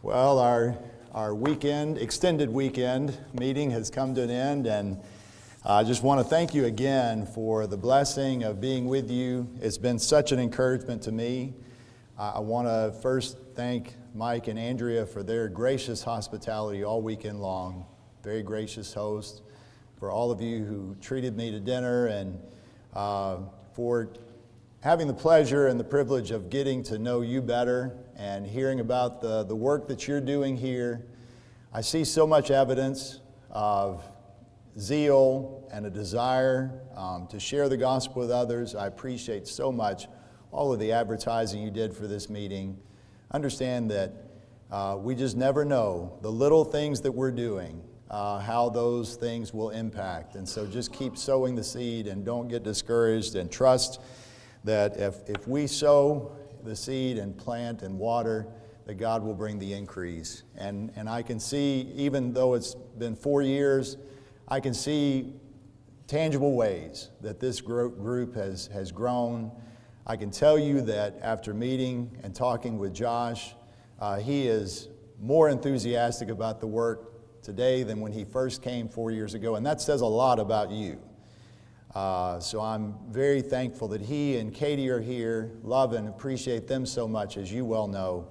Well, our weekend, extended weekend meeting has come to an end, and I just want to thank you again for the blessing of being with you. It's been such an encouragement to me. I want to first thank Mike and Andrea for their gracious hospitality all weekend long. Very gracious host. For all of you who treated me to dinner, and for having the pleasure and the privilege of getting to know you better and hearing about the work that you're doing here. I see so much evidence of zeal and a desire to share the gospel with others. I appreciate so much all of the advertising you did for this meeting. Understand that we just never know the little things that we're doing, how those things will impact. And so just keep sowing the seed and don't get discouraged, and trust that if we sow the seed and plant and water, that God will bring the increase. And I can see, even though it's been 4 years, I can see tangible ways that this group has grown. I can tell you that after meeting and talking with Josh, he is more enthusiastic about the work today than when he first came 4 years ago, and that says a lot about you. So I'm very thankful that he and Katie are here. Love and appreciate them so much, as you well know.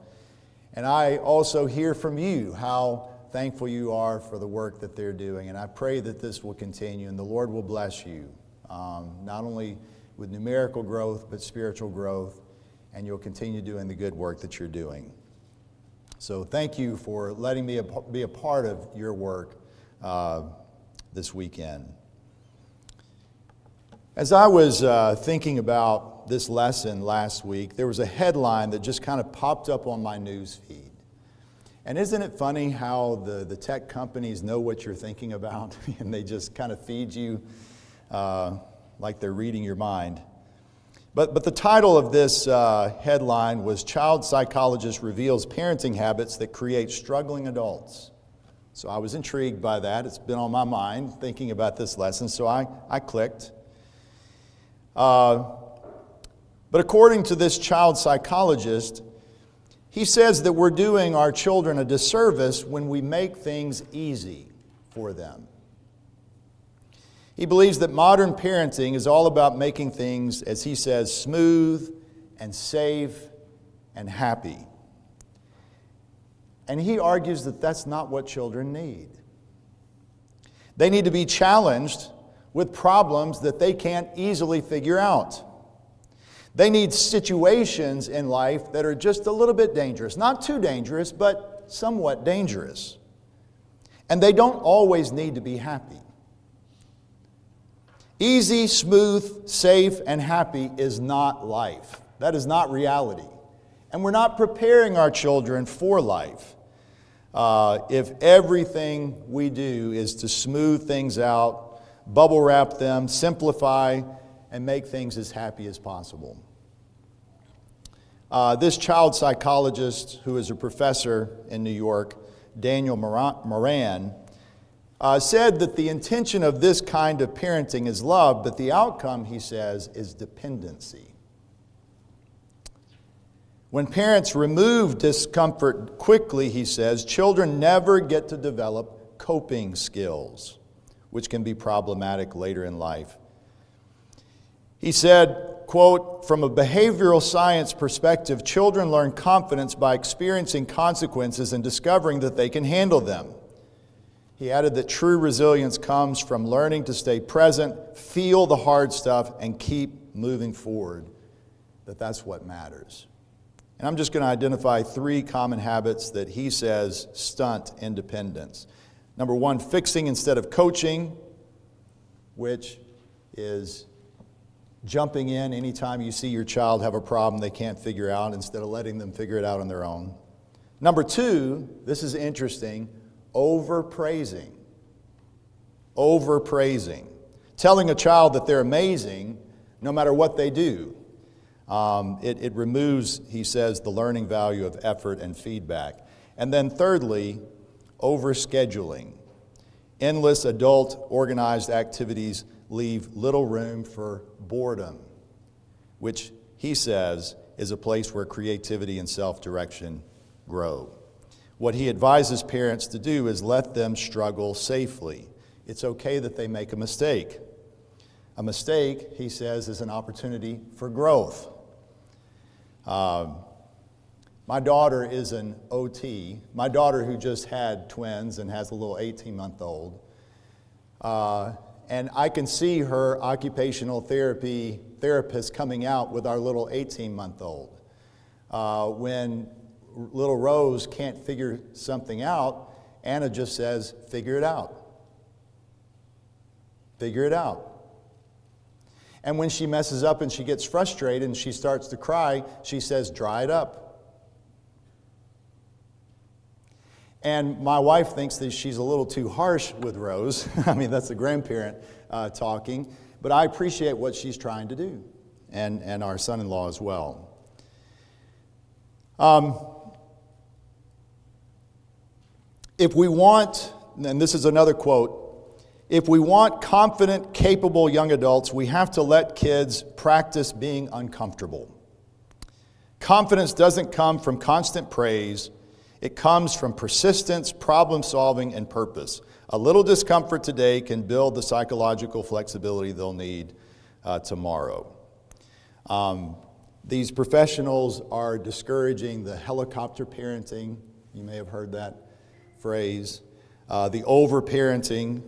And I also hear from you how thankful you are for the work that they're doing. And I pray that this will continue and the Lord will bless you, not only with numerical growth, but spiritual growth. And you'll continue doing the good work that you're doing. So thank you for letting me be a part of your work this weekend. As I was thinking about this lesson last week, there was a headline that just kind of popped up on my news feed. And isn't it funny how the tech companies know what you're thinking about and they just kind of feed you like they're reading your mind? But the title of this headline was "Child Psychologist Reveals Parenting Habits That Create Struggling Adults." So I was intrigued by that. It's been on my mind thinking about this lesson, so I clicked. But according to this child psychologist, he says that we're doing our children a disservice when we make things easy for them. He believes that modern parenting is all about making things, as he says, smooth and safe and happy. And he argues that that's not what children need. They need to be challenged with problems that they can't easily figure out. They need situations in life that are just a little bit dangerous. Not too dangerous, but somewhat dangerous. And they don't always need to be happy. Easy, smooth, safe, and happy is not life. That is not reality. And we're not preparing our children for life if everything we do is to smooth things out, bubble wrap them, simplify, and make things as happy as possible. This child psychologist, who is a professor in New York, Daniel Moran, said that the intention of this kind of parenting is love, but the outcome, he says, is dependency. When parents remove discomfort quickly, he says, children never get to develop coping skills, which can be problematic later in life. He said, quote, "From a behavioral science perspective, children learn confidence by experiencing consequences and discovering that they can handle them." He added that true resilience comes from learning to stay present, feel the hard stuff, and keep moving forward, that's what matters. And I'm just going to identify 3 common habits that he says stunt independence. Number 1, fixing instead of coaching, which is jumping in anytime you see your child have a problem they can't figure out instead of letting them figure it out on their own. Number 2, this is interesting, overpraising. Overpraising. Telling a child that they're amazing no matter what they do. It removes, he says, the learning value of effort and feedback. And then thirdly, overscheduling. Endless adult organized activities leave little room for boredom, which he says is a place where creativity and self-direction grow. What he advises parents to do is let them struggle safely. It's okay that they make a mistake. A mistake, he says, is an opportunity for growth. My daughter is an OT. My daughter, who just had twins and has a little 18-month-old, and I can see her occupational therapist coming out with our little 18-month-old. When little Rose can't figure something out, Anna just says, "Figure it out. Figure it out." And when she messes up and she gets frustrated and she starts to cry, she says, "Dry it up." And my wife thinks that she's a little too harsh with Rose. I mean, that's the grandparent talking. But I appreciate what she's trying to do, and our son-in-law as well. If we want, and this is another quote, if we want confident, capable young adults, we have to let kids practice being uncomfortable. Confidence doesn't come from constant praise. It comes from persistence, problem solving, and purpose. A little discomfort today can build the psychological flexibility they'll need tomorrow. These professionals are discouraging the helicopter parenting. You may have heard that phrase. The over-parenting.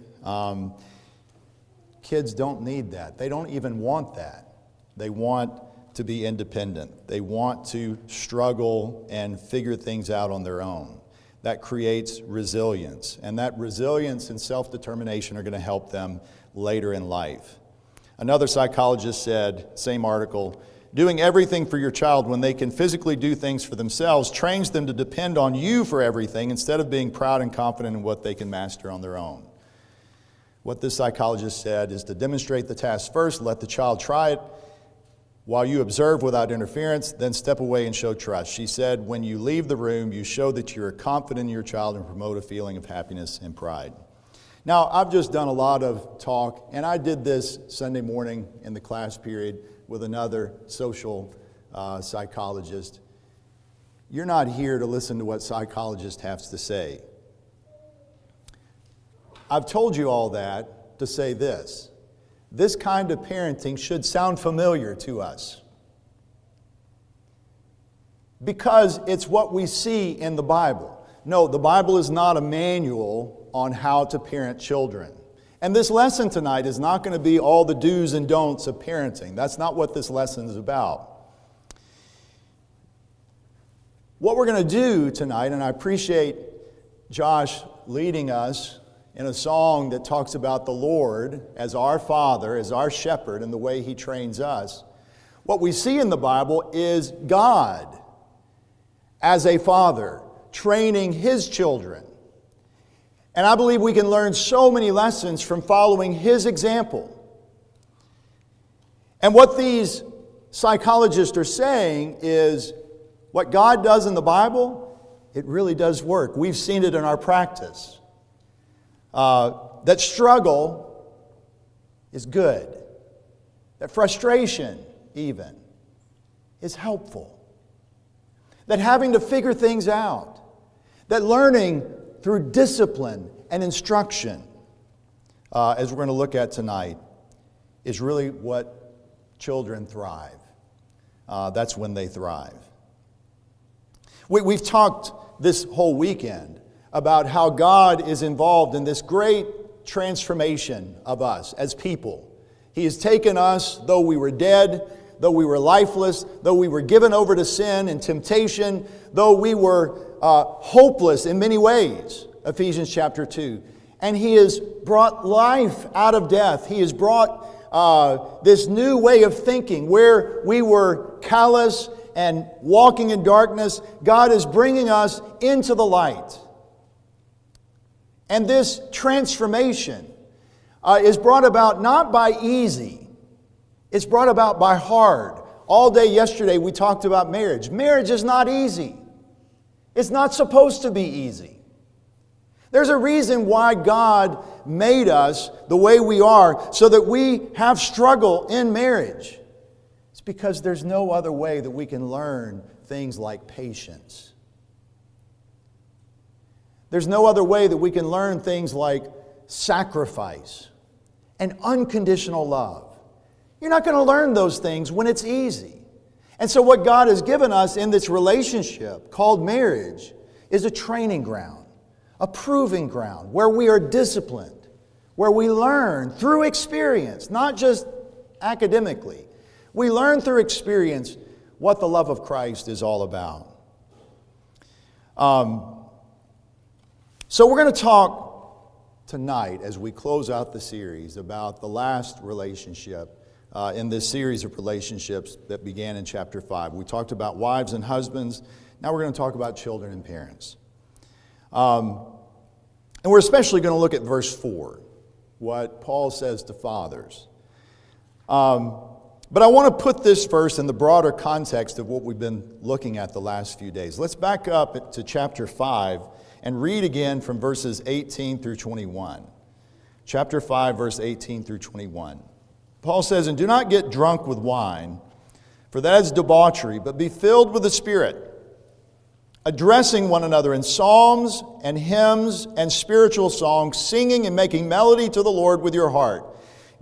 Kids don't need that. They don't even want that. They want to be independent. They want to struggle and figure things out on their own. That creates resilience. And that resilience and self-determination are going to help them later in life. Another psychologist said, same article, doing everything for your child when they can physically do things for themselves trains them to depend on you for everything instead of being proud and confident in what they can master on their own. What this psychologist said is to demonstrate the task first, let the child try it, while you observe without interference, then step away and show trust. She said, when you leave the room, you show that you're confident in your child and promote a feeling of happiness and pride. Now, I've just done a lot of talk, and I did this Sunday morning in the class period with another social psychologist. You're not here to listen to what psychologists have to say. I've told you all that to say this. This kind of parenting should sound familiar to us because it's what we see in the Bible. No, the Bible is not a manual on how to parent children. And this lesson tonight is not going to be all the do's and don'ts of parenting. That's not what this lesson is about. What we're going to do tonight, and I appreciate Josh leading us in a song that talks about the Lord as our Father, as our shepherd, and the way He trains us. What we see in the Bible is God as a father training His children. And I believe we can learn so many lessons from following His example. And what these psychologists are saying is what God does in the Bible, it really does work. We've seen it in our practice. That struggle is good. That frustration, even, is helpful. That having to figure things out. That learning through discipline and instruction, as we're going to look at tonight, is really what children thrive. That's when they thrive. We've talked this whole weekend about how God is involved in this great transformation of us as people. He has taken us, though we were dead, though we were lifeless, though we were given over to sin and temptation, though we were hopeless in many ways, Ephesians chapter 2. And He has brought life out of death. He has brought this new way of thinking where we were callous and walking in darkness. God is bringing us into the light. And this transformation is brought about not by easy. It's brought about by hard. All day yesterday we talked about marriage. Marriage is not easy. It's not supposed to be easy. There's a reason why God made us the way we are so that we have struggle in marriage. It's because there's no other way that we can learn things like patience. There's no other way that we can learn things like sacrifice and unconditional love. You're not going to learn those things when it's easy. And so what God has given us in this relationship called marriage is a training ground, a proving ground where we are disciplined, where we learn through experience, not just academically. We learn through experience what the love of Christ is all about. So we're going to talk tonight as we close out the series about the last relationship in this series of relationships that began in chapter 5. We talked about wives and husbands. Now we're going to talk about children and parents. And we're especially going to look at verse 4, what Paul says to fathers. But I want to put this verse in the broader context of what we've been looking at the last few days. Let's back up to chapter 5 and read again from verses 18 through 21. Chapter 5, verse 18 through 21. Paul says, "And do not get drunk with wine, for that is debauchery, but be filled with the Spirit, addressing one another in psalms and hymns and spiritual songs, singing and making melody to the Lord with your heart,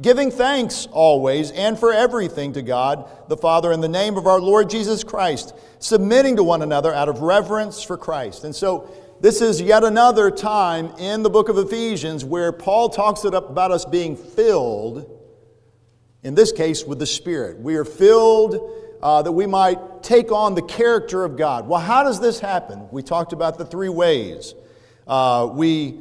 giving thanks always and for everything to God the Father in the name of our Lord Jesus Christ, submitting to one another out of reverence for Christ." And so this is yet another time in the book of Ephesians where Paul talks about us being filled, in this case with the Spirit. We are filled that we might take on the character of God. Well, how does this happen? We talked about the three ways. We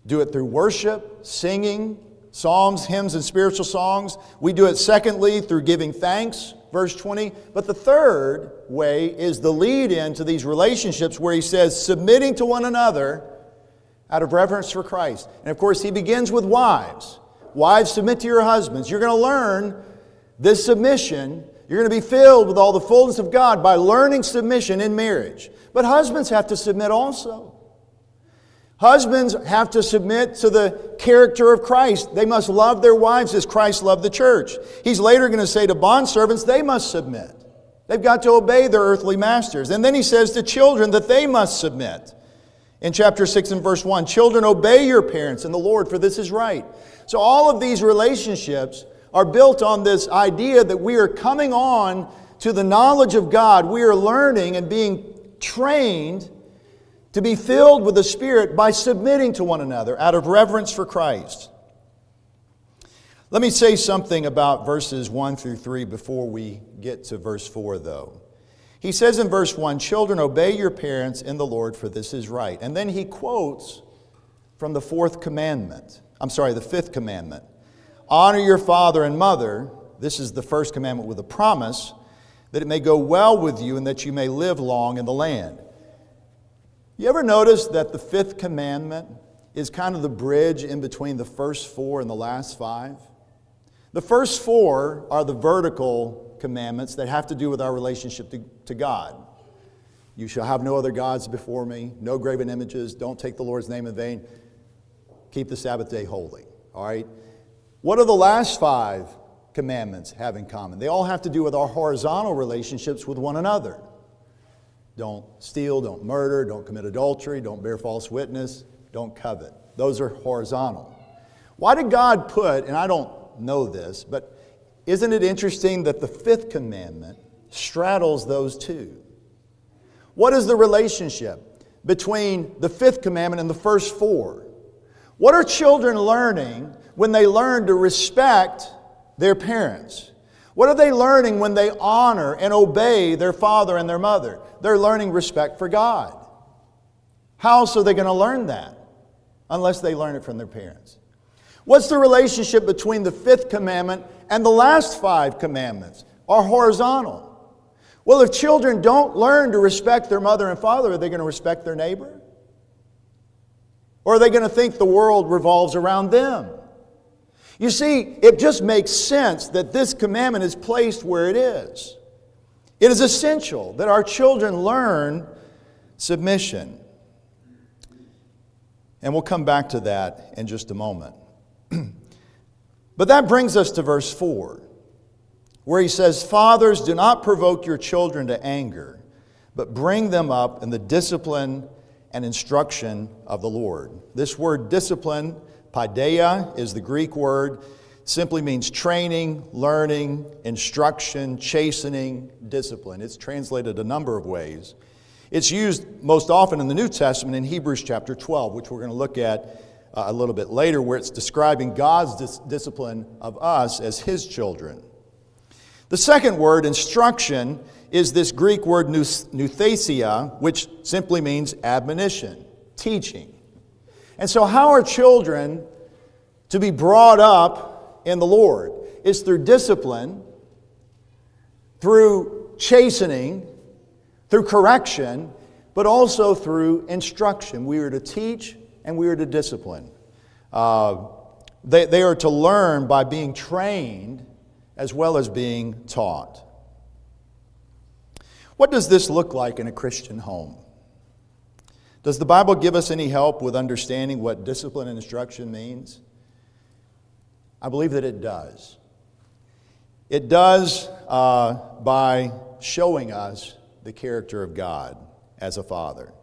do it through worship, singing, psalms, hymns, and spiritual songs. We do it secondly through giving thanks, verse 20. But the third way is the lead-in to these relationships where he says, submitting to one another out of reverence for Christ. And of course, he begins with wives. Wives, submit to your husbands. You're going to learn this submission. You're going to be filled with all the fullness of God by learning submission in marriage. But husbands have to submit also. Husbands have to submit to the character of Christ. They must love their wives as Christ loved the church. He's later going to say to bondservants, they must submit. They've got to obey their earthly masters. And then he says to children that they must submit. In chapter 6 and verse 1, children, obey your parents in the Lord, for this is right. So all of these relationships are built on this idea that we are coming on to the knowledge of God. We are learning and being trained to be filled with the Spirit by submitting to one another out of reverence for Christ. Let me say something about verses 1 through 3 before we get to verse 4, though. He says in verse 1, children, obey your parents in the Lord, for this is right. And then he quotes from the fifth commandment. Honor your father and mother. This is the first commandment with a promise, that it may go well with you and that you may live long in the land. You ever notice that the fifth commandment is kind of the bridge in between the first four and the last five? The first four are the vertical commandments that have to do with our relationship to God. You shall have no other gods before me, no graven images, don't take the Lord's name in vain, keep the Sabbath day holy. All right? What do the last five commandments have in common? They all have to do with our horizontal relationships with one another. Don't steal, don't murder, don't commit adultery, don't bear false witness, don't covet. Those are horizontal. Why did God put, and I don't know this, but isn't it interesting that the fifth commandment straddles those two? What is the relationship between the fifth commandment and the first four? What are children learning when they learn to respect their parents? What are they learning when they honor and obey their father and their mother? They're learning respect for God. How else are they going to learn that? Unless they learn it from their parents. What's the relationship between the fifth commandment and the last five commandments? Are horizontal. Well, if children don't learn to respect their mother and father, are they going to respect their neighbor? Or are they going to think the world revolves around them? You see, it just makes sense that this commandment is placed where it is. It is essential that our children learn submission. And we'll come back to that in just a moment. But that brings us to verse 4, where he says, fathers, do not provoke your children to anger, but bring them up in the discipline and instruction of the Lord. This word discipline, paideia, is the Greek word. Simply means training, learning, instruction, chastening, discipline. It's translated a number of ways. It's used most often in the New Testament in Hebrews chapter 12, which we're going to look at a little bit later, where it's describing God's discipline of us as His children. The second word, instruction, is this Greek word nouthesia, which simply means admonition, teaching. And so how are children to be brought up in the Lord? It's through discipline, through chastening, through correction, but also through instruction. We are to teach and we are to discipline. They are to learn by being trained as well as being taught. What does this look like in a Christian home? Does the Bible give us any help with understanding what discipline and instruction means? I believe that it does. It does by showing us the character of God as a father.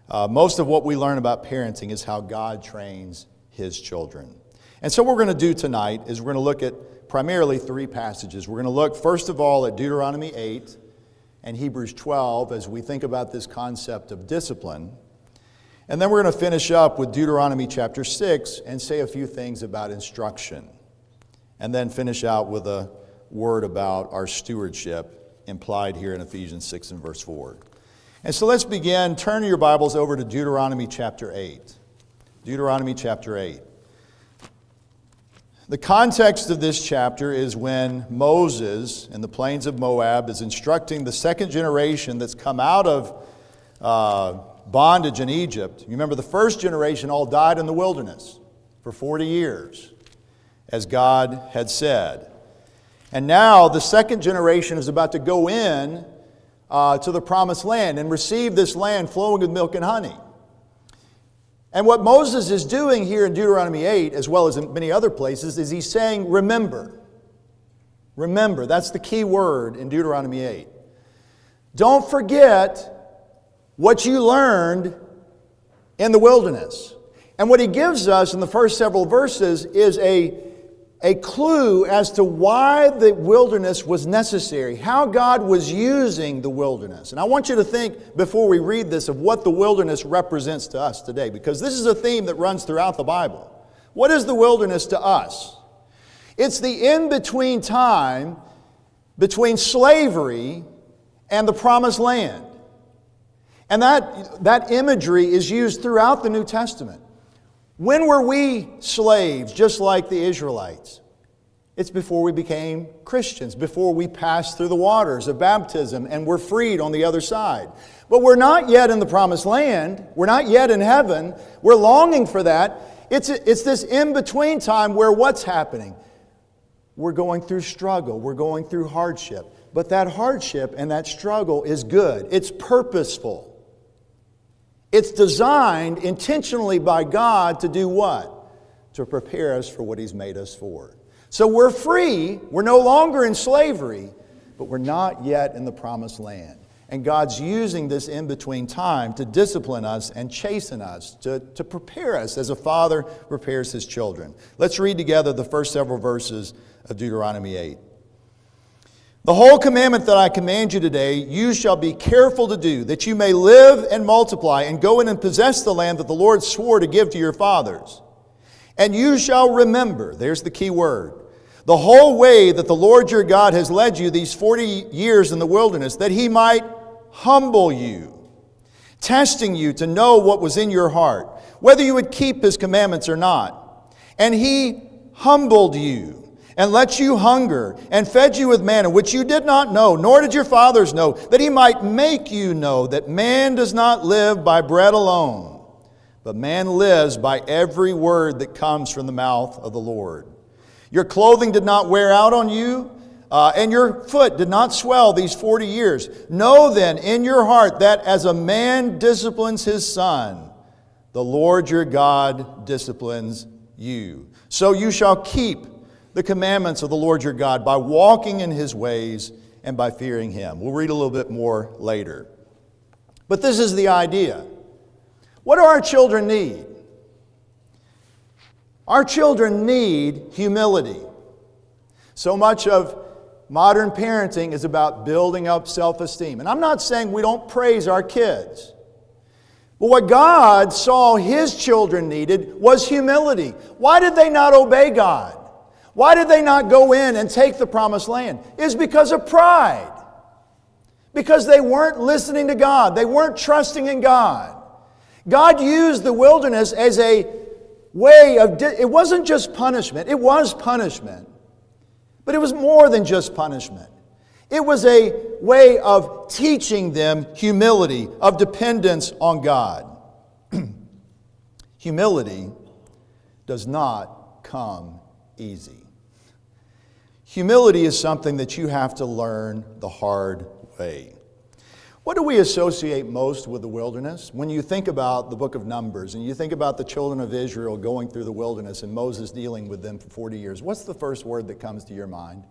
Most of what we learn about parenting is how God trains His children. And so what we're going to do tonight is we're going to look at primarily three passages. We're going to look, first of all, at Deuteronomy 8 and Hebrews 12 as we think about this concept of discipline. And then we're going to finish up with Deuteronomy chapter 6 and say a few things about instruction. And then finish out with a word about our stewardship implied here in Ephesians 6 and verse 4. And so let's begin. Turn your Bibles over to Deuteronomy chapter 8. Deuteronomy chapter 8. The context of this chapter is when Moses in the plains of Moab is instructing the second generation that's come out of bondage in Egypt. You remember the first generation all died in the wilderness for 40 years, as God had said. And now the second generation is about to go in to the promised land and receive this land flowing with milk and honey. And what Moses is doing here in Deuteronomy 8, as well as in many other places, is he's saying, remember. Remember, that's the key word in Deuteronomy 8. Don't forget what you learned in the wilderness. And what he gives us in the first several verses is a clue as to why the wilderness was necessary, how God was using the wilderness. And I want you to think, before we read this, of what the wilderness represents to us today, because this is a theme that runs throughout the Bible. What is the wilderness to us? It's the in-between time between slavery and the promised land. And that imagery is used throughout the New Testament. When were we slaves, just like the Israelites? It's before we became Christians, before we passed through the waters of baptism and were freed on the other side. But we're not yet in the promised land. We're not yet in heaven. We're longing for that. It's this in-between time where what's happening? We're going through struggle. We're going through hardship. But that hardship and that struggle is good. It's purposeful. It's designed intentionally by God to do what? To prepare us for what He's made us for. So we're free. We're no longer in slavery, but we're not yet in the promised land. And God's using this in-between time to discipline us and chasten us, to prepare us as a father prepares his children. Let's read together the first several verses of Deuteronomy 8. The whole commandment that I command you today, you shall be careful to do, that you may live and multiply and go in and possess the land that the Lord swore to give to your fathers. And you shall remember, there's the key word, the whole way that the Lord your God has led you these 40 years in the wilderness, that He might humble you, testing you to know what was in your heart, whether you would keep His commandments or not. And He humbled you, and let you hunger, and fed you with manna, which you did not know, nor did your fathers know, that He might make you know that man does not live by bread alone, but man lives by every word that comes from the mouth of the Lord. Your clothing did not wear out on you, and your foot did not swell these 40 years. Know then in your heart that as a man disciplines his son, the Lord your God disciplines you. So you shall keep the commandments of the Lord your God by walking in His ways and by fearing Him. We'll read a little bit more later. But this is the idea. What do our children need? Our children need humility. So much of modern parenting is about building up self-esteem. And I'm not saying we don't praise our kids. But what God saw His children needed was humility. Why did they not obey God? Why did they not go in and take the promised land? It's because of pride. Because they weren't listening to God. They weren't trusting in God. God used the wilderness as a way of... It wasn't just punishment. It was punishment. But it was more than just punishment. It was a way of teaching them humility, of dependence on God. Humility does not come easy. Humility is something that you have to learn the hard way. What do we associate most with the wilderness? When you think about the book of Numbers and you think about the children of Israel going through the wilderness and Moses dealing with them for 40 years, what's the first word that comes to your mind?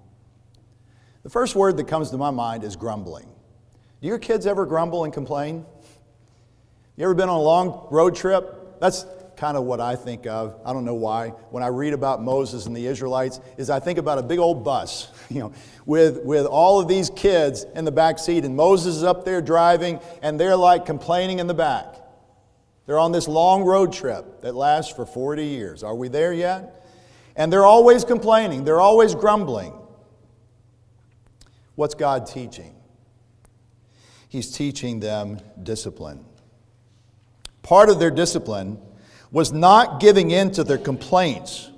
The first word that comes to my mind is grumbling. Do your kids ever grumble and complain? You ever been on a long road trip? That's kind of what I think of. I don't know why. When I read about Moses and the Israelites, is I think about a big old bus, with all of these kids in the back seat, and Moses is up there driving, and they're like complaining in the back. They're on this long road trip that lasts for 40 years. Are we there yet? And they're always complaining. They're always grumbling. What's God teaching? He's teaching them discipline. Part of their discipline was not giving in to their complaints.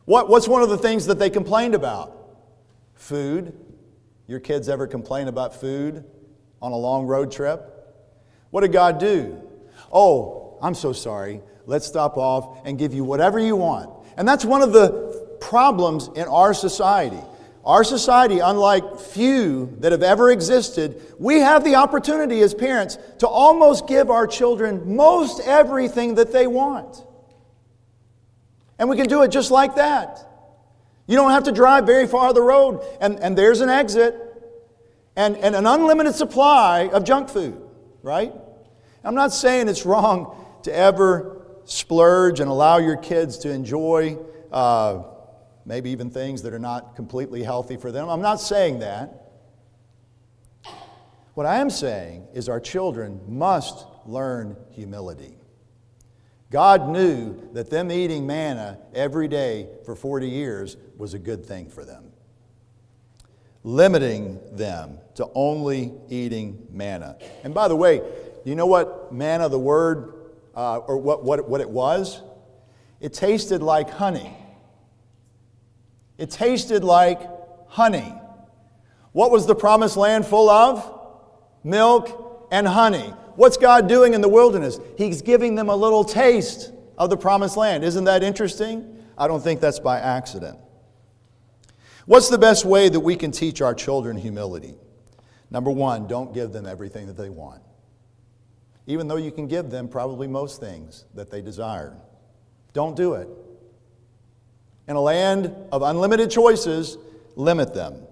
What's one of the things that they complained about? Food. Your kids ever complain about food on a long road trip? What did God do? Oh, I'm so sorry. Let's stop off and give you whatever you want. And that's one of the problems in our society. Our society, unlike few that have ever existed, we have the opportunity as parents to almost give our children most everything that they want. And we can do it just like that. You don't have to drive very far the road, and there's an exit and an unlimited supply of junk food, right? I'm not saying it's wrong to ever splurge and allow your kids to enjoy maybe even things that are not completely healthy for them. I'm not saying that. What I am saying is our children must learn humility. God knew that them eating manna every day for 40 years was a good thing for them. Limiting them to only eating manna. And by the way, do you know what manna, the word, or what it was? It tasted like honey. It tasted like honey. What was the promised land full of? Milk and honey. What's God doing in the wilderness? He's giving them a little taste of the promised land. Isn't that interesting? I don't think that's by accident. What's the best way that we can teach our children humility? Number one, don't give them everything that they want. Even though you can give them probably most things that they desire. Don't do it. In a land of unlimited choices, limit them.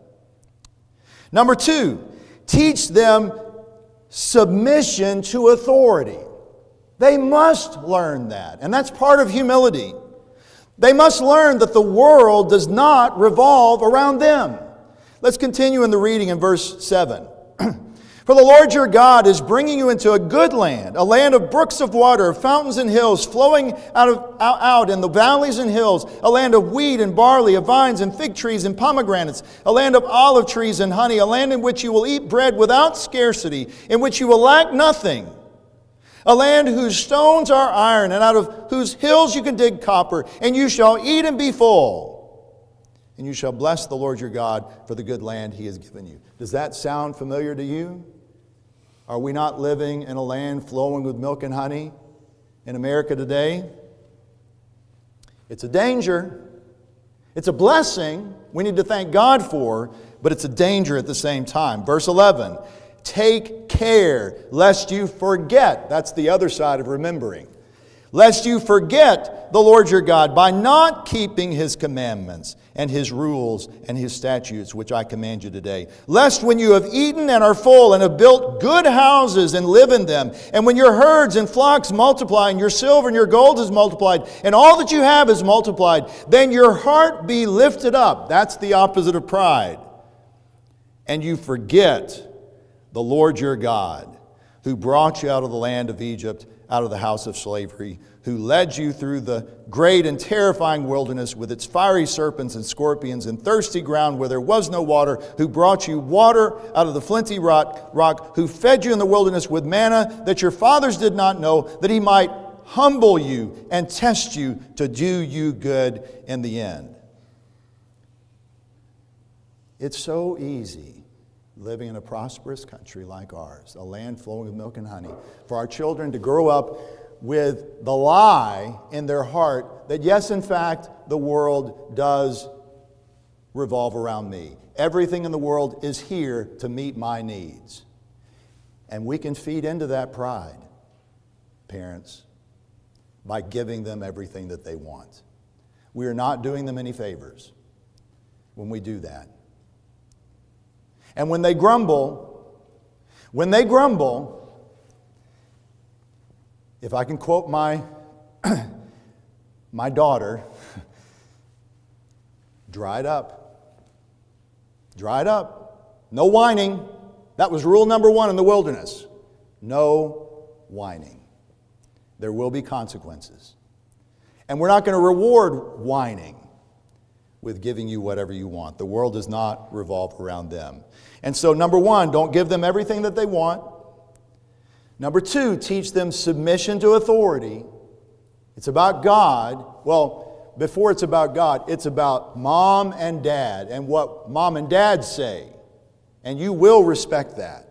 Number two, teach them submission to authority. They must learn that, and that's part of humility. They must learn that the world does not revolve around them. Let's continue in the reading in verse 7. For the Lord your God is bringing you into a good land, a land of brooks of water, fountains and hills flowing out in the valleys and hills, a land of wheat and barley, of vines and fig trees and pomegranates, a land of olive trees and honey, a land in which you will eat bread without scarcity, in which you will lack nothing, a land whose stones are iron, and out of whose hills you can dig copper, and you shall eat and be full. And you shall bless the Lord your God for the good land He has given you. Does that sound familiar to you? Are we not living in a land flowing with milk and honey in America today? It's a danger. It's a blessing we need to thank God for, but it's a danger at the same time. Verse 11, take care lest you forget. That's the other side of remembering. lest you forget the Lord your God by not keeping His commandments and His rules and His statutes, which I command you today. Lest when you have eaten and are full and have built good houses and live in them, and when your herds and flocks multiply, and your silver and your gold is multiplied, and all that you have is multiplied, then your heart be lifted up. That's the opposite of pride. And you forget the Lord your God, who brought you out of the land of Egypt, out of the house of slavery, who led you through the great and terrifying wilderness with its fiery serpents and scorpions and thirsty ground where there was no water, who brought you water out of the flinty rock, who fed you in the wilderness with manna that your fathers did not know, that He might humble you and test you to do you good in the end. It's so easy living in a prosperous country like ours, a land flowing with milk and honey, for our children to grow up with the lie in their heart that yes, in fact, the world does revolve around me. Everything in the world is here to meet my needs. And we can feed into that pride, parents, by giving them everything that they want. We are not doing them any favors when we do that. And when they grumble, if I can quote my daughter, dried up. Dried up. No whining. That was rule number 1 in the wilderness. No whining. There will be consequences. And we're not going to reward whining with giving you whatever you want. The world does not revolve around them. And so, number 1, don't give them everything that they want. Number 2, teach them submission to authority. It's about God. Well, before it's about God, it's about mom and dad and what mom and dad say. And you will respect that.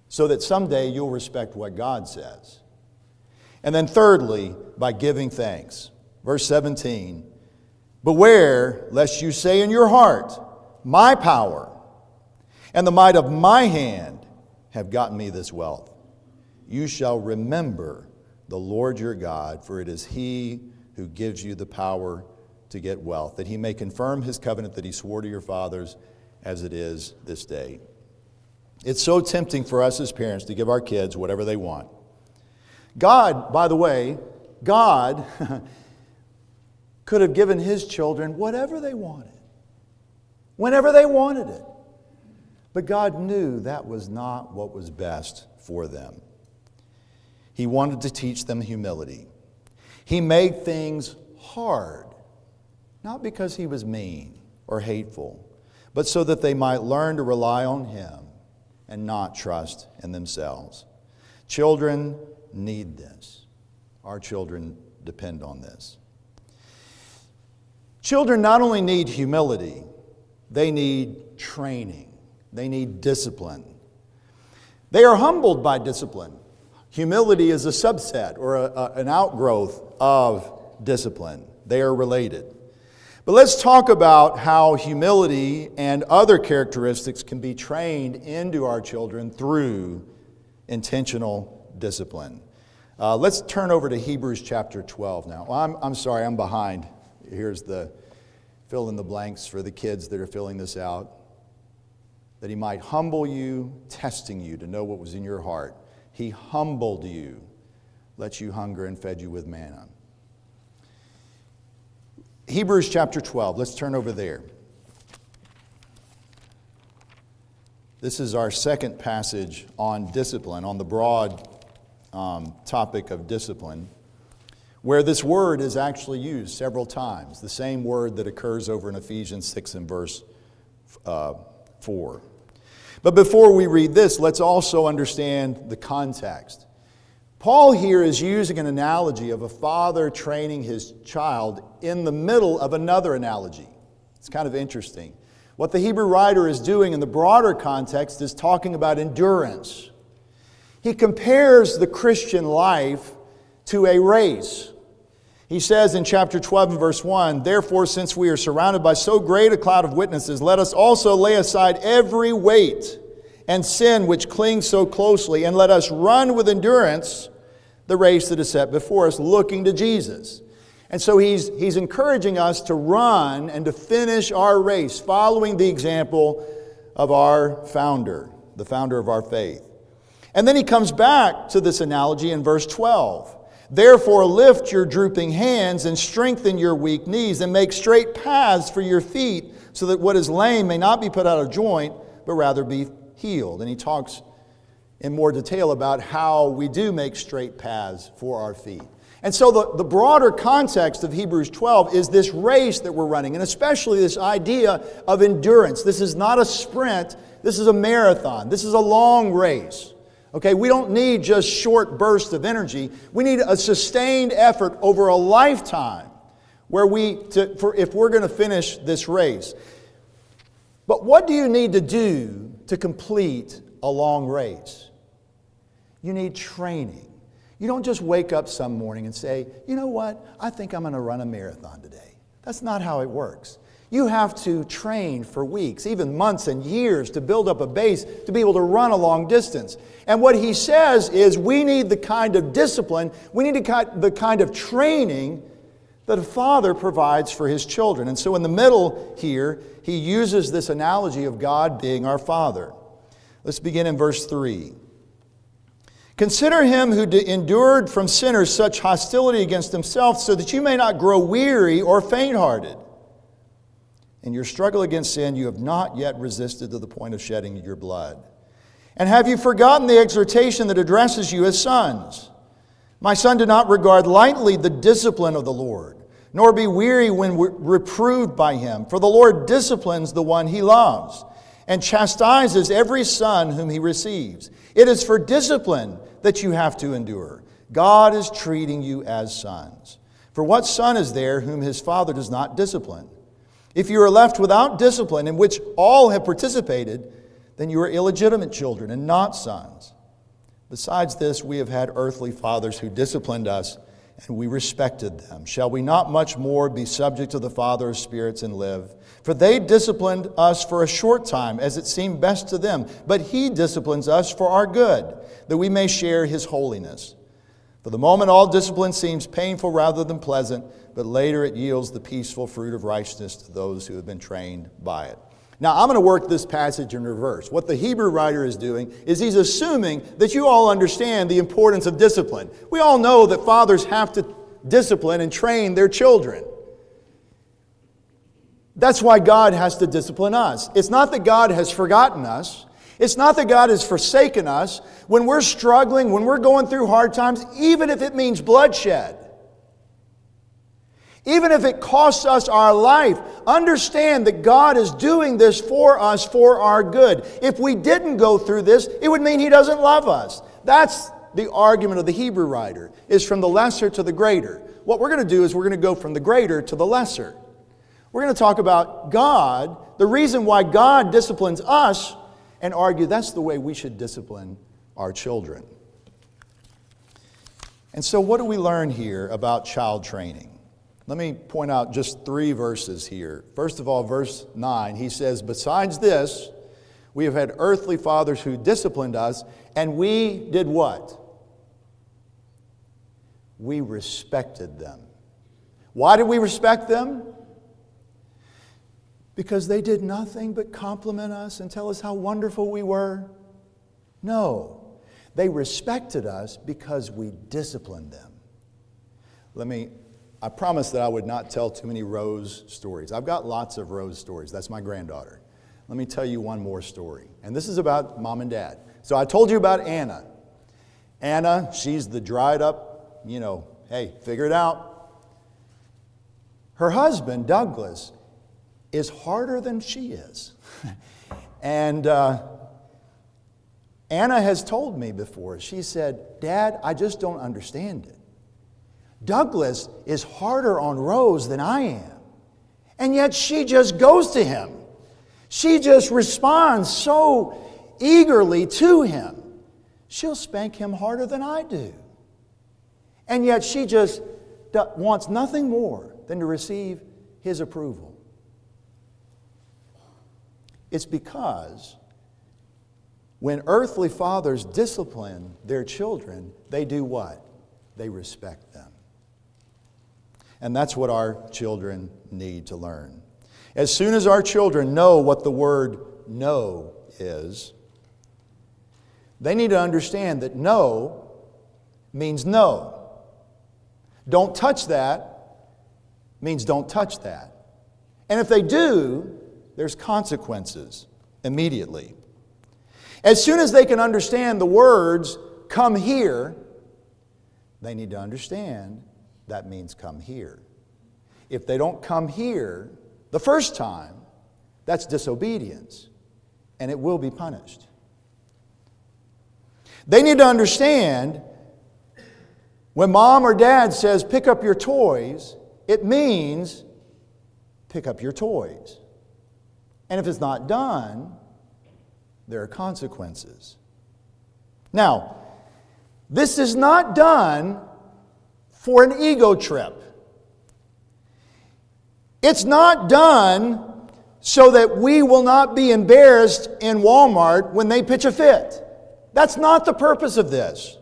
So that someday you'll respect what God says. And then thirdly, by giving thanks. Verse 17, beware lest you say in your heart, my power and the might of my hand have gotten me this wealth. You shall remember the Lord your God, for it is He who gives you the power to get wealth, that He may confirm His covenant that He swore to your fathers as it is this day. It's so tempting for us as parents to give our kids whatever they want. God, by the way, God could have given His children whatever they wanted, whenever they wanted it. But God knew that was not what was best for them. He wanted to teach them humility. He made things hard, not because He was mean or hateful, but so that they might learn to rely on Him and not trust in themselves. Children need this. Our children depend on this. Children not only need humility, they need training. They need discipline. They are humbled by discipline. Humility is a subset or an outgrowth of discipline. They are related. But let's talk about how humility and other characteristics can be trained into our children through intentional discipline. Let's turn over to Hebrews chapter 12 now. Well, I'm sorry, I'm behind. Here's the fill in the blanks for the kids that are filling this out. That He might humble you, testing you to know what was in your heart. He humbled you, let you hunger, and fed you with manna. Hebrews chapter 12. Let's turn over there. This is our second passage on discipline, on the broad topic of discipline, where this word is actually used several times. The same word that occurs over in Ephesians 6 and verse 4. But before we read this, let's also understand the context. Paul here is using an analogy of a father training his child in the middle of another analogy. It's kind of interesting. What the Hebrew writer is doing in the broader context is talking about endurance. He compares the Christian life to a race. He says in chapter 12 and verse 1, therefore, since we are surrounded by so great a cloud of witnesses, let us also lay aside every weight and sin which clings so closely, and let us run with endurance the race that is set before us, looking to Jesus. And so he's encouraging us to run and to finish our race, following the example of our founder, the founder of our faith. And then he comes back to this analogy in verse 12. Therefore lift your drooping hands and strengthen your weak knees and make straight paths for your feet, so that what is lame may not be put out of joint, but rather be healed. And he talks in more detail about how we do make straight paths for our feet. And so the broader context of Hebrews 12 is this race that we're running, and especially this idea of endurance. This is not a sprint, this is a marathon, this is a long race. Okay, we don't need just short bursts of energy. We need a sustained effort over a lifetime where if we're going to finish this race. But what do you need to do to complete a long race? You need training. You don't just wake up some morning and say, you know what, I think I'm going to run a marathon today. That's not how it works. You have to train for weeks, even months and years, to build up a base to be able to run a long distance. And what he says is we need the kind of discipline, we need the kind of training that a father provides for his children. And so in the middle here, he uses this analogy of God being our Father. Let's begin in verse 3. Consider him who endured from sinners such hostility against himself, so that you may not grow weary or faint-hearted. In your struggle against sin, you have not yet resisted to the point of shedding your blood. And have you forgotten the exhortation that addresses you as sons? My son, do not regard lightly the discipline of the Lord, nor be weary when reproved by him. For the Lord disciplines the one he loves, and chastises every son whom he receives. It is for discipline that you have to endure. God is treating you as sons. For what son is there whom his father does not discipline? If you are left without discipline, in which all have participated, then you are illegitimate children and not sons. Besides this, we have had earthly fathers who disciplined us, and we respected them. Shall we not much more be subject to the Father of spirits and live? For they disciplined us for a short time, as it seemed best to them. But he disciplines us for our good, that we may share his holiness. For the moment, all discipline seems painful rather than pleasant, but later it yields the peaceful fruit of righteousness to those who have been trained by it. Now, I'm going to work this passage in reverse. What the Hebrew writer is doing is he's assuming that you all understand the importance of discipline. We all know that fathers have to discipline and train their children. That's why God has to discipline us. It's not that God has forgotten us. It's not that God has forsaken us. When we're struggling, when we're going through hard times, even if it means bloodshed, even if it costs us our life, understand that God is doing this for us for our good. If we didn't go through this, it would mean he doesn't love us. That's the argument of the Hebrew writer, is from the lesser to the greater. What we're going to do is we're going to go from the greater to the lesser. We're going to talk about God, the reason why God disciplines us, and argue that's the way we should discipline our children. And so what do we learn here about child training? Let me point out just 3 verses here. First of all, verse 9, he says, besides this, we have had earthly fathers who disciplined us, and we did what? We respected them. Why did we respect them? Because they did nothing but compliment us and tell us how wonderful we were? No. They respected us because we disciplined them. I promised that I would not tell too many Rose stories. I've got lots of Rose stories. That's my granddaughter. Let me tell you one more story. And this is about mom and dad. So I told you about Anna. Anna, she's the dried up, hey, figure it out. Her husband, Douglas, is harder than she is. And Anna has told me before, she said, Dad, I just don't understand it. Douglas is harder on Rose than I am. And yet she just goes to him. She just responds so eagerly to him. She'll spank him harder than I do. And yet she just wants nothing more than to receive his approval. It's because when earthly fathers discipline their children, they do what? they respect them. And that's what our children need to learn. As soon as our children know what the word no is, they need to understand that no means no. Don't touch that means don't touch that. And if they do, there's consequences immediately. As soon as they can understand the words, come here, they need to understand that means come here. If they don't come here the first time, that's disobedience, and it will be punished. They need to understand when mom or dad says, pick up your toys, it means pick up your toys. And if it's not done, there are consequences. Now, this is not done for an ego trip. It's not done so that we will not be embarrassed in Walmart when they pitch a fit. That's not the purpose of this.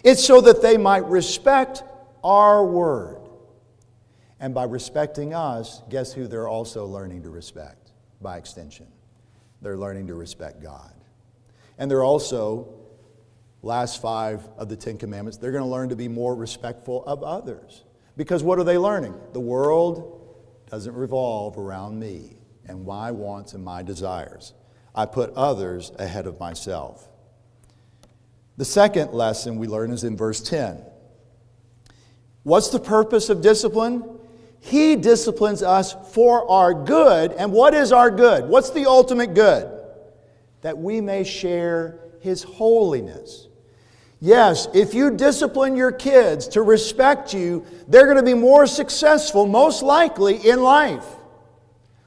It's so that they might respect our word. And by respecting us, guess who they're also learning to respect by extension? They're learning to respect God. And they're also, last 5 of the 10 Commandments, they're going to learn to be more respectful of others. Because what are they learning? The world doesn't revolve around me and my wants and my desires. I put others ahead of myself. The second lesson we learn is in verse 10. What's the purpose of discipline? He disciplines us for our good. And what is our good? What's the ultimate good? That we may share His holiness. Yes, if you discipline your kids to respect you, they're going to be more successful, most likely, in life.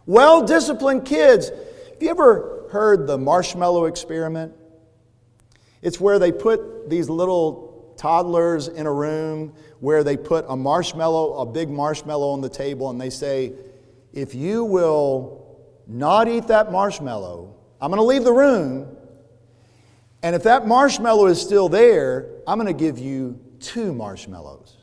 Well-disciplined kids. Have you ever heard the marshmallow experiment? It's where they put these little toddlers in a room where they put a marshmallow, a big marshmallow on the table, and they say, if you will not eat that marshmallow, I'm going to leave the room. And if that marshmallow is still there, I'm going to give you 2 marshmallows.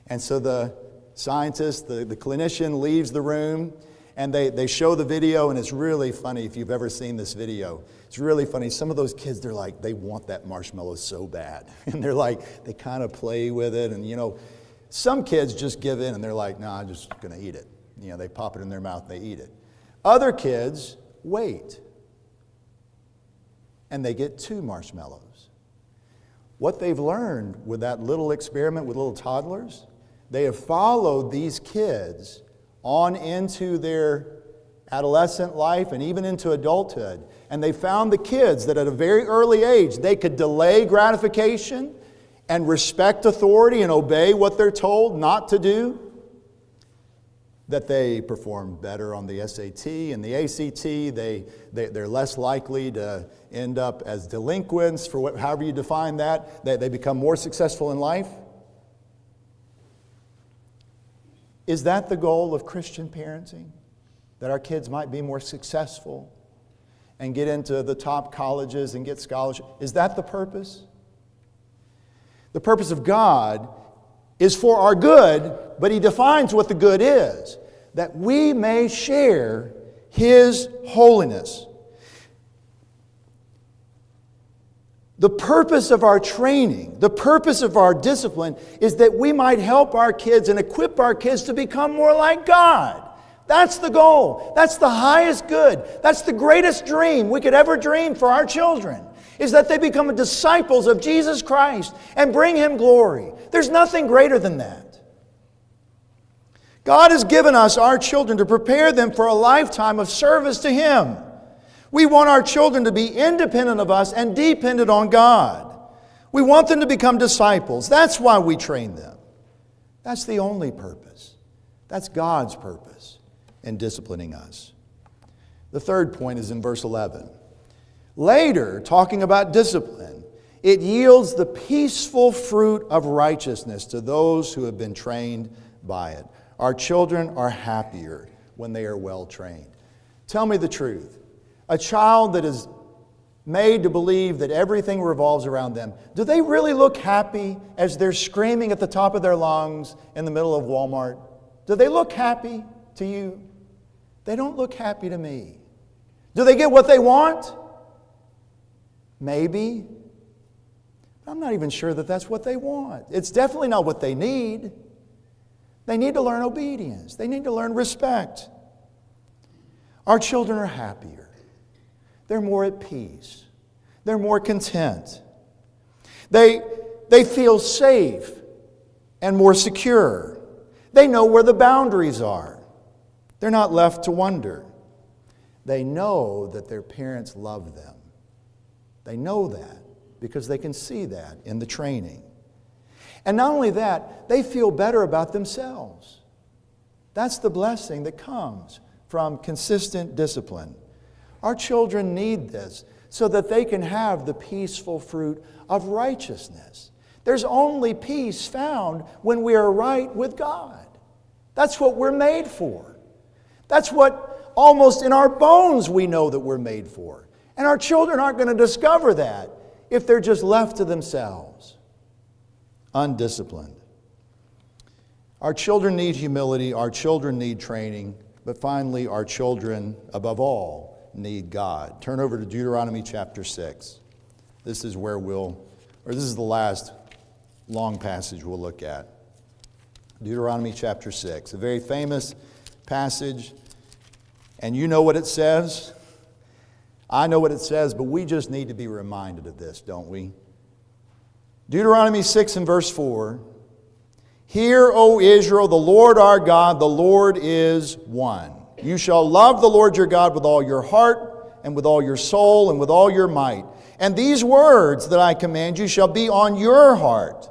And so the scientist, the clinician leaves the room, and they show the video, and it's really funny if you've ever seen this video. It's really funny. Some of those kids, they're like, they want that marshmallow so bad. And they're like, they kind of play with it. And, some kids just give in, and they're like, no, I'm just going to eat it. They pop it in their mouth, they eat it. Other kids wait. And they get 2 marshmallows. What they've learned with that little experiment with little toddlers, they have followed these kids on into their adolescent life and even into adulthood. And they found the kids that at a very early age, they could delay gratification and respect authority and obey what they're told not to do. That they perform better on the SAT and the ACT. They're less likely to end up as delinquents, for however you define that. They become more successful in life. Is that the goal of Christian parenting? That our kids might be more successful and get into the top colleges and get scholarships? Is that the purpose? The purpose of God is for our good, but He defines what the good is. That we may share His holiness. The purpose of our training, the purpose of our discipline is that we might help our kids and equip our kids to become more like God. That's the goal. That's the highest good. That's the greatest dream we could ever dream for our children, is that they become disciples of Jesus Christ and bring Him glory. There's nothing greater than that. God has given us our children to prepare them for a lifetime of service to Him. We want our children to be independent of us and dependent on God. We want them to become disciples. That's why we train them. That's the only purpose. That's God's purpose in disciplining us. The third point is in verse 11. Later, talking about discipline, it yields the peaceful fruit of righteousness to those who have been trained by it. Our children are happier when they are well trained. Tell me the truth. A child that is made to believe that everything revolves around them, do they really look happy as they're screaming at the top of their lungs in the middle of Walmart? Do they look happy to you? They don't look happy to me. Do they get what they want? Maybe. I'm not even sure that that's what they want. It's definitely not what they need. They need to learn obedience. They need to learn respect. Our children are happier. They're more at peace. They're more content. They feel safe and more secure. They know where the boundaries are. They're not left to wonder. They know that their parents love them. They know that because they can see that in the training. And not only that, they feel better about themselves. That's the blessing that comes from consistent discipline. Our children need this so that they can have the peaceful fruit of righteousness. There's only peace found when we are right with God. That's what we're made for. That's what almost in our bones we know that we're made for. And our children aren't going to discover that if they're just left to themselves, undisciplined. Our children need humility. Our children need training. But finally, our children, above all, need God. Turn over to Deuteronomy chapter 6. This is this is the last long passage we'll look at. Deuteronomy chapter 6, a very famous passage. And you know what it says. I know what it says, but we just need to be reminded of this, don't we? Deuteronomy 6 and verse 4. Hear, O Israel, the Lord our God, the Lord is one. You shall love the Lord your God with all your heart and with all your soul and with all your might. And these words that I command you shall be on your heart.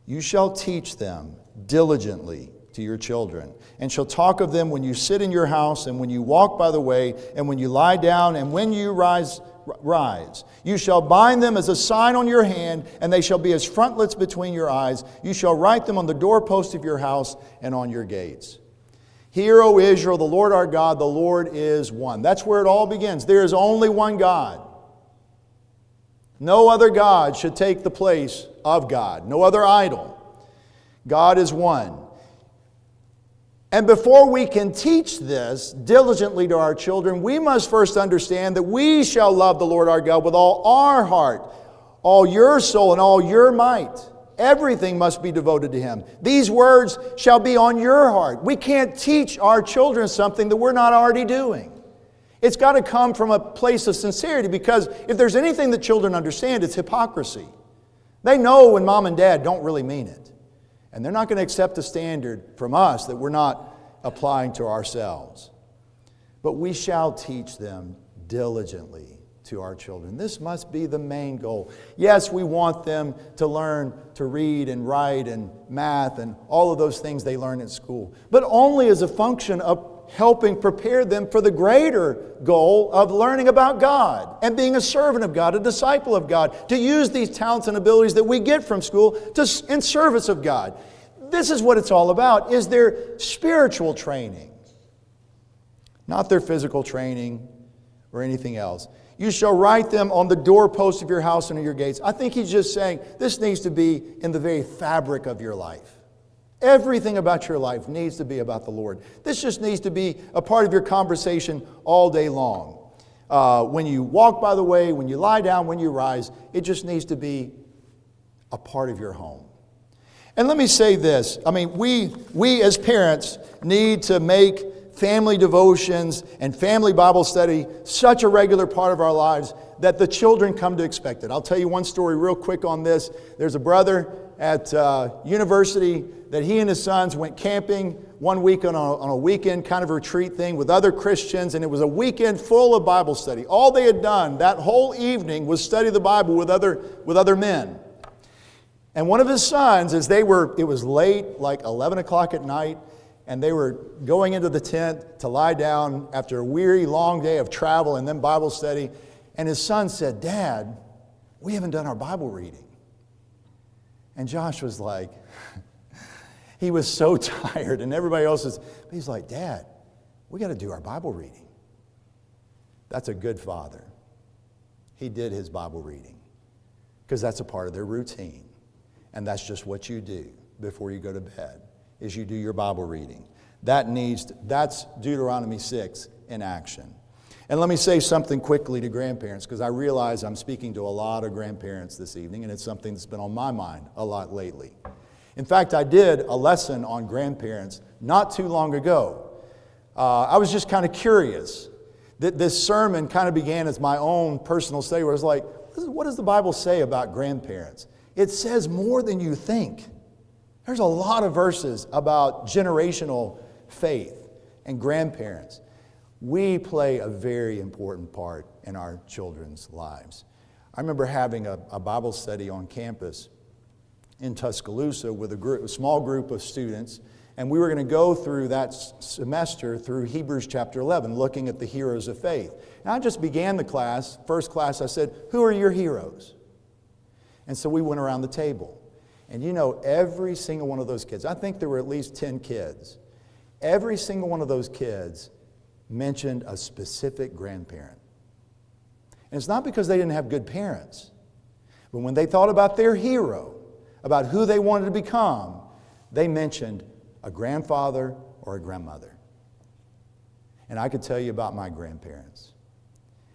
You shall teach them diligently to your children, and shall talk of them when you sit in your house, and when you walk by the way, and when you lie down, and when you rise. You shall bind them as a sign on your hand, and they shall be as frontlets between your eyes. You shall write them on the doorpost of your house and on your gates. Hear, O Israel, the Lord our God, the Lord is one. That's where it all begins. There is only one God. No other God should take the place of God. No other idol. God is one. And before we can teach this diligently to our children, we must first understand that we shall love the Lord our God with all our heart, all your soul, and all your might. Everything must be devoted to Him. These words shall be on your heart. We can't teach our children something that we're not already doing. It's got to come from a place of sincerity, because if there's anything that children understand, it's hypocrisy. They know when mom and dad don't really mean it. And they're not going to accept a standard from us that we're not applying to ourselves. But we shall teach them diligently to our children. This must be the main goal. Yes, we want them to learn to read and write and math and all of those things they learn at school, but only as a function of helping prepare them for the greater goal of learning about God and being a servant of God, a disciple of God, to use these talents and abilities that we get from school in service of God. This is what it's all about, is their spiritual training, not their physical training or anything else. You shall write them on the doorposts of your house and on your gates. I think he's just saying this needs to be in the very fabric of your life. Everything about your life needs to be about the Lord. This just needs to be a part of your conversation all day long. When you walk by the way, when you lie down, when you rise, it just needs to be a part of your home. And let me say this. I mean, we as parents need to make family devotions and family Bible study such a regular part of our lives that the children come to expect it. I'll tell you one story real quick on this. There's a brother at university that he and his sons went camping one week on a weekend kind of retreat thing with other Christians, and it was a weekend full of Bible study. All they had done that whole evening was study the Bible with other men. And one of his sons, it was late, like 11 o'clock at night, and they were going into the tent to lie down after a weary, long day of travel and then Bible study. And his son said, "Dad, we haven't done our Bible reading." And Josh was like, he was so tired, and everybody else he's like, "Dad, we got to do our Bible reading." That's a good father. he did his Bible reading. Because that's a part of their routine. And that's just what you do before you go to bed, is you do your Bible reading. That's Deuteronomy 6 in action. And let me say something quickly to grandparents, because I realize I'm speaking to a lot of grandparents this evening, and it's something that's been on my mind a lot lately. In fact, I did a lesson on grandparents not too long ago. I was just kind of curious. This sermon kind of began as my own personal study, where I was like, what does the Bible say about grandparents? It says more than you think. There's a lot of verses about generational faith and grandparents. We play a very important part in our children's lives. I remember having a Bible study on campus in Tuscaloosa with a small group of students, and we were going to go through that semester through Hebrews chapter 11, looking at the heroes of faith. And I just began the class, first class, I said, who are your heroes? And so we went around the table. And you know, every single one of those kids, I think there were at least 10 kids, every single one of those kids mentioned a specific grandparent. And it's not because they didn't have good parents, but when they thought about their hero, about who they wanted to become, they mentioned a grandfather or a grandmother. And I could tell you about my grandparents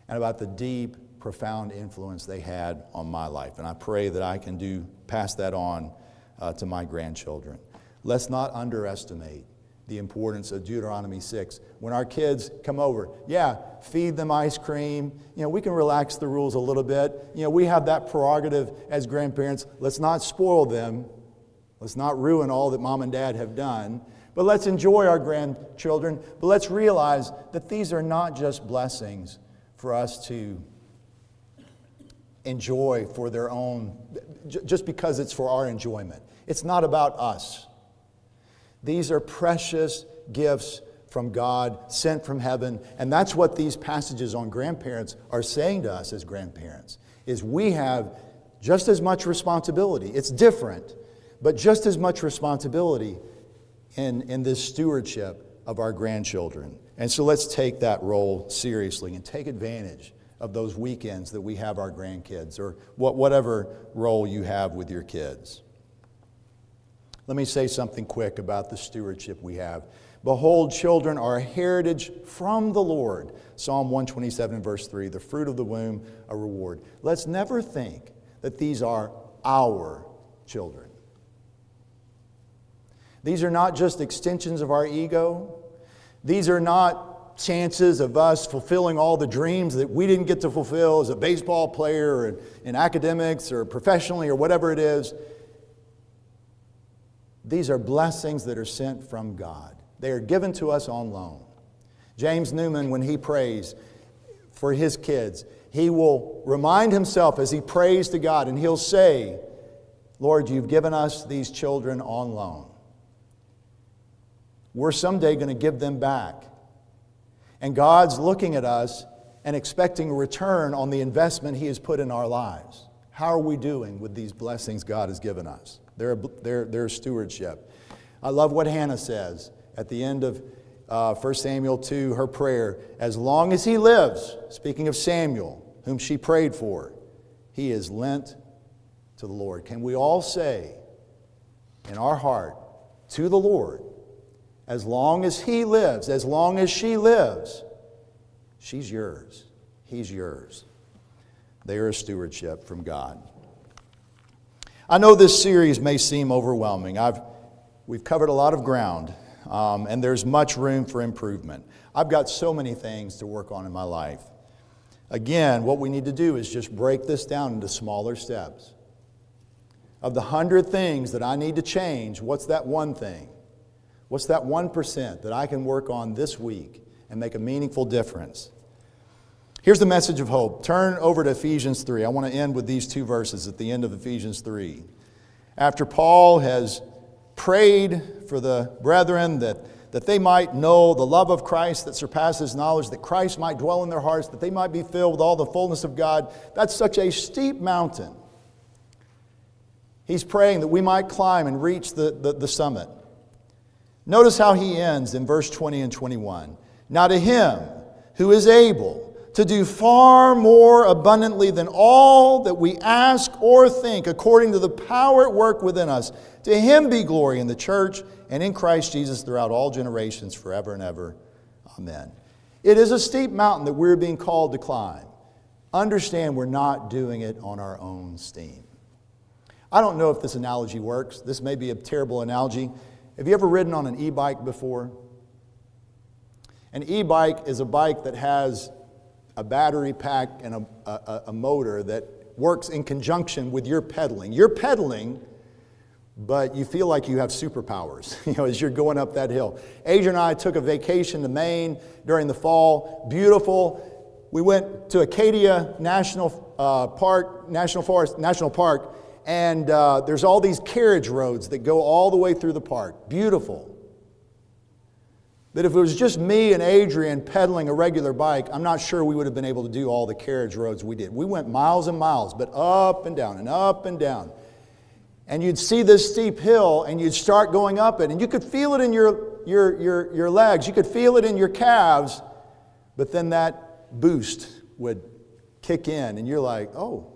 and about the deep, profound influence they had on my life. And I pray that I can pass that on to my grandchildren. Let's not underestimate the importance of Deuteronomy 6. When our kids come over, feed them ice cream. You know, we can relax the rules a little bit. You know, we have that prerogative as grandparents. Let's not spoil them. Let's not ruin all that mom and dad have done. But let's enjoy our grandchildren. But let's realize that these are not just blessings for us to enjoy for their own, just because it's for our enjoyment. It's not about us. These are precious gifts from God, sent from heaven. And that's what these passages on grandparents are saying to us as grandparents, is we have just as much responsibility. It's different, but just as much responsibility in this stewardship of our grandchildren. And so let's take that role seriously and take advantage of those weekends that we have our grandkids, or whatever role you have with your kids. Let me say something quick about the stewardship we have. Behold, children are a heritage from the Lord. Psalm 127, verse 3, the fruit of the womb, a reward. Let's never think that these are our children. These are not just extensions of our ego. These are not chances of us fulfilling all the dreams that we didn't get to fulfill as a baseball player or in academics or professionally or whatever it is. These are blessings that are sent from God. They are given to us on loan. James Newman, when he prays for his kids, he will remind himself as he prays to God, and he'll say, Lord, you've given us these children on loan. We're someday going to give them back. And God's looking at us and expecting a return on the investment He has put in our lives. How are we doing with these blessings God has given us? Their stewardship. I love what Hannah says at the end of 1 Samuel 2, her prayer. As long as he lives, speaking of Samuel, whom she prayed for, he is lent to the Lord. Can we all say in our heart to the Lord, as long as he lives, as long as she lives, she's yours. He's yours. They are a stewardship from God. I know this series may seem overwhelming. We've covered a lot of ground, and there's much room for improvement. I've got so many things to work on in my life. Again, what we need to do is just break this down into smaller steps. Of the 100 things that I need to change, what's that one thing? What's that 1% that I can work on this week and make a meaningful difference? Here's the message of hope. Turn over to Ephesians 3. I want to end with these two verses at the end of Ephesians 3. After Paul has prayed for the brethren that they might know the love of Christ that surpasses knowledge, that Christ might dwell in their hearts, that they might be filled with all the fullness of God. That's such a steep mountain. He's praying that we might climb and reach the summit. Notice how he ends in verse 20 and 21. Now to him who is able to do far more abundantly than all that we ask or think, according to the power at work within us. To Him be glory in the church and in Christ Jesus throughout all generations, forever and ever. Amen. It is a steep mountain that we're being called to climb. Understand we're not doing it on our own steam. I don't know if this analogy works. This may be a terrible analogy. Have you ever ridden on an e-bike before? An e-bike is a bike that has a battery pack and a motor that works in conjunction with your pedaling. You're pedaling, but you feel like you have superpowers, as you're going up that hill. Adrian and I took a vacation to Maine during the fall. Beautiful. We went to Acadia National Park, and there's all these carriage roads that go all the way through the park. Beautiful. But if it was just me and Adrian pedaling a regular bike, I'm not sure we would have been able to do all the carriage roads we did. We went miles and miles, but up and down and up and down. And you'd see this steep hill, and you'd start going up it, and you could feel it in your legs. You could feel it in your calves, but then that boost would kick in, and you're like, oh,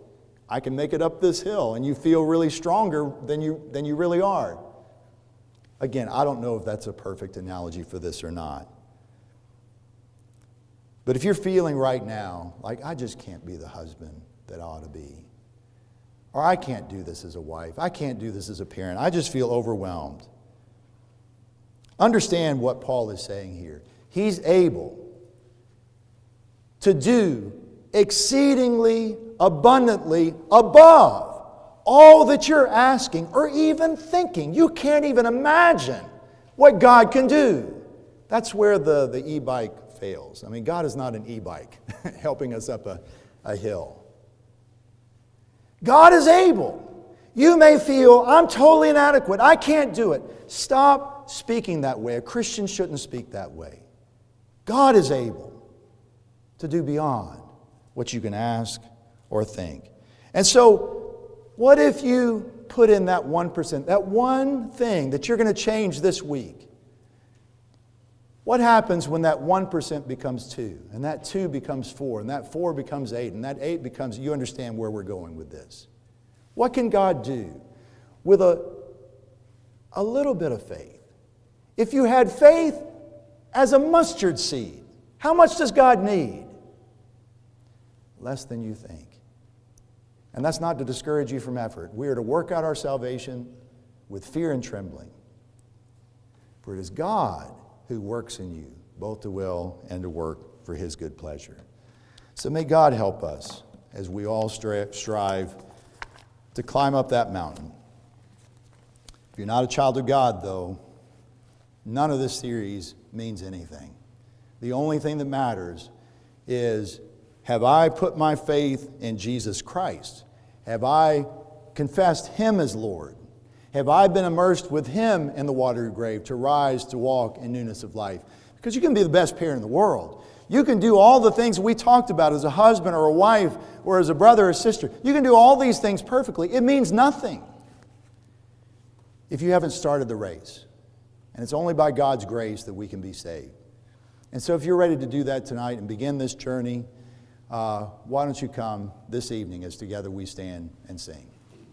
I can make it up this hill, and you feel really stronger than you really are. Again, I don't know if that's a perfect analogy for this or not. But if you're feeling right now like, I just can't be the husband that I ought to be, or I can't do this as a wife, I can't do this as a parent, I just feel overwhelmed. Understand what Paul is saying here. He's able to do exceedingly abundantly above all that you're asking or even thinking. You can't even imagine what God can do. That's where the e-bike fails. I mean, God is not an e-bike helping us up a hill. God is able. You may feel, I'm totally inadequate. I can't do it. Stop speaking that way. A Christian shouldn't speak that way. God is able to do beyond what you can ask or think. And so, what if you put in that 1%, that one thing that you're going to change this week? What happens when that 1% becomes 2, and that 2 becomes 4, and that 4 becomes 8, and that 8 becomes, you understand where we're going with this. What can God do with a little bit of faith? If you had faith as a mustard seed, how much does God need? Less than you think. And that's not to discourage you from effort. We are to work out our salvation with fear and trembling. For it is God who works in you, both to will and to work for His good pleasure. So may God help us as we all strive to climb up that mountain. If you're not a child of God, though, none of this series means anything. The only thing that matters is, have I put my faith in Jesus Christ? Have I confessed Him as Lord? Have I been immersed with Him in the watery grave to rise to walk in newness of life? Because you can be the best parent in the world. You can do all the things we talked about as a husband or a wife or as a brother or sister. You can do all these things perfectly. It means nothing if you haven't started the race. And it's only by God's grace that we can be saved. And so if you're ready to do that tonight and begin this journey, why don't you come this evening as together we stand and sing.